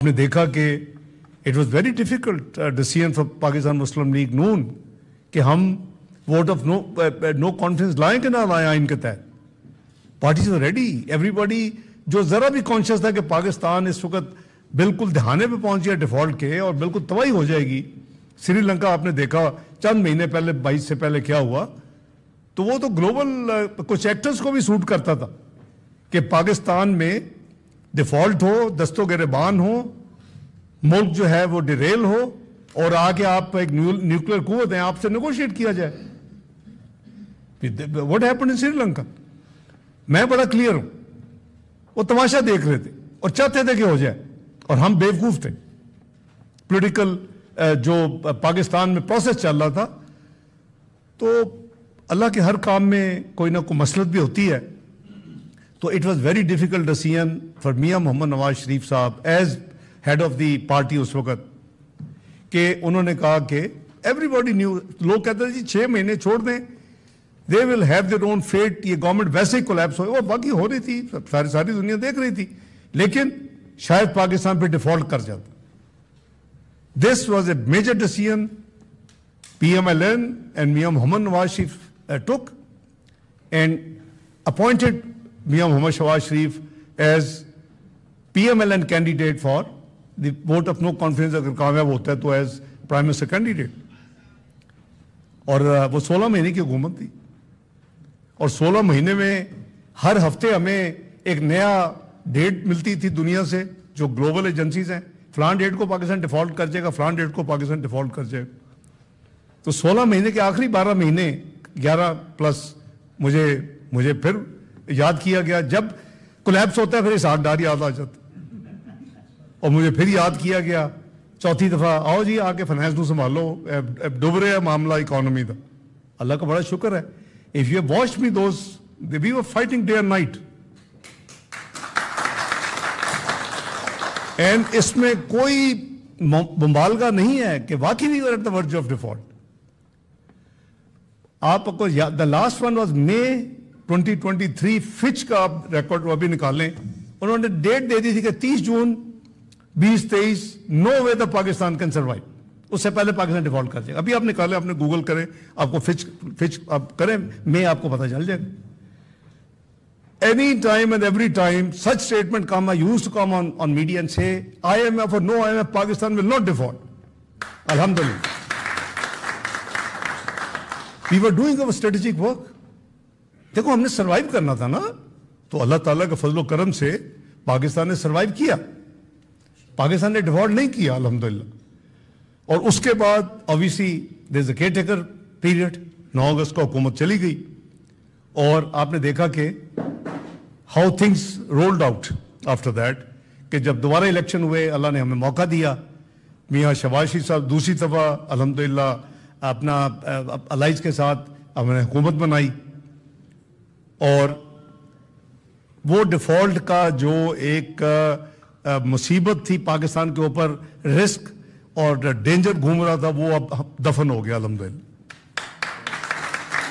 نے دیکھا کہ it was very difficult decision for Pakistan Muslim League Noon کہ ہم ووٹ آف نو کانفیڈنس لائیں کہ نہ لائیں آئین کے تحت. Parties are ready, everybody جو ذرا بھی کانشیس تھا کہ پاکستان اس وقت بالکل دہانے پہ پہنچ گیا ڈیفالٹ کے اور بالکل تباہی ہو جائے گی. سری لنکا آپ نے دیکھا چند مہینے پہلے 22 سے پہلے کیا ہوا, تو وہ تو گلوبل کچھ ایکٹرز کو بھی سوٹ کرتا تھا کہ پاکستان میں ڈیفالٹ ہو, دست و گریبان ہو, ملک جو ہے وہ ڈیریل ہو اور آگے آپ ایک نیوکلیر قوت ہیں, آپ سے نیگوشیٹ کیا جائے. What happened in Sri Lanka, میں بڑا کلیئر ہوں, وہ تماشا دیکھ رہے تھے اور چاہتے تھے کہ ہو جائے, اور ہم بیوقوف تھے. پولیٹیکل جو پاکستان میں پروسیس چل رہا تھا, تو اللہ کے ہر کام میں کوئی نہ کوئی مصلحت بھی ہوتی ہے. تو it was very difficult decision for Mian Muhammad Nawaz Sharif Sahab as head of the party اس وقت, کہ انہوں نے کہا کہ ایوری باڈی نیو, لوگ کہتے ہیں جی 6 مہینے چھوڑ دیں, they will have their own fate, یہ گورنمنٹ ویسے ہی کولیپس ہو, وہ باقی ہو رہی تھی, ساری دنیا دیکھ رہی تھی, لیکن شاید پاکستان پہ ڈیفالٹ کر جاتا. This was a major decision PMLN and Mian Muhammad Nawaz Sharif took and appointed میاں محمد شہباز شریف as PMLN candidate for the vote of no confidence. اگر کامیاب ہوتا ہے تو ایز پرائم منسٹر کینڈیڈیٹ. اور وہ 16 مہینے کی حکومت تھی, اور 16 مہینے میں ہر ہفتے ہمیں ایک نیا ڈیٹ ملتی تھی دنیا سے, جو گلوبل ایجنسیز ہیں, فلان ڈیٹ کو پاکستان ڈیفالٹ کر جائے گا, فلان ڈیٹ کو پاکستان ڈیفالٹ کر جائے گا. تو 16 مہینے کے آخری 12 مہینے 11 پلس مجھے پھر یاد کیا گیا, جب کولیپس ہوتا ہے پھر اسحاق ڈار یاد آ جاتا, اور مجھے پھر یاد کیا گیا چوتھی دفعہ, آؤ جی آ کے فائنانس کو سنبھالو, ڈوب رہے معاملہ اکانومی کا. اللہ کا بڑا شکر ہے. If you have watched me we were fighting day and night. And اس میں کوئی مبالغہ نہیں ہے کہ واقعی we were at the verge of default. آپ کو the last one was May 2023, Fitch کا آپ ریکارڈ وہ بھی نکالیں, انہوں نے ڈیٹ دے دی تھی کہ 30 جون 2023 نو وے دا پاکستان کین سروائیو, اس سے پہلے پاکستان ڈیفالٹ کر جائے گا. ابھی آپ نکالیں, آپ نے گوگل کریں, آپ کو فچ آپ کریں, میں آپ کو پتہ چل جائے گا. Any time and every time such statement come, I used to come on media and say IMF or no IMF, Pakistan will not default. Alhamdulillah. We were doing our strategic work. دیکھو ہم نے survive کرنا تھا نا, تو اللہ تعالیٰ کے فضل و کرم سے پاکستان نے سروائیو کیا, پاکستان نے ڈیفالٹ نہیں کیا الحمدللہ. اور اس کے بعد obviously there is a caretaker period, 9 اگست کو حکومت چلی گئی, اور آپ نے دیکھا کہ how things rolled out after that, کہ جب دوبارہ الیکشن ہوئے اللہ نے ہمیں موقع دیا, میاں شہباز شریف صاحب دوسری دفعہ الحمدللہ اپنا الائز کے ساتھ ہم نے حکومت بنائی, اور وہ ڈیفالٹ کا جو ایک مصیبت تھی پاکستان کے اوپر, رسک اور ڈینجر گھوم رہا تھا, وہ اب دفن ہو گیا الحمدللہ.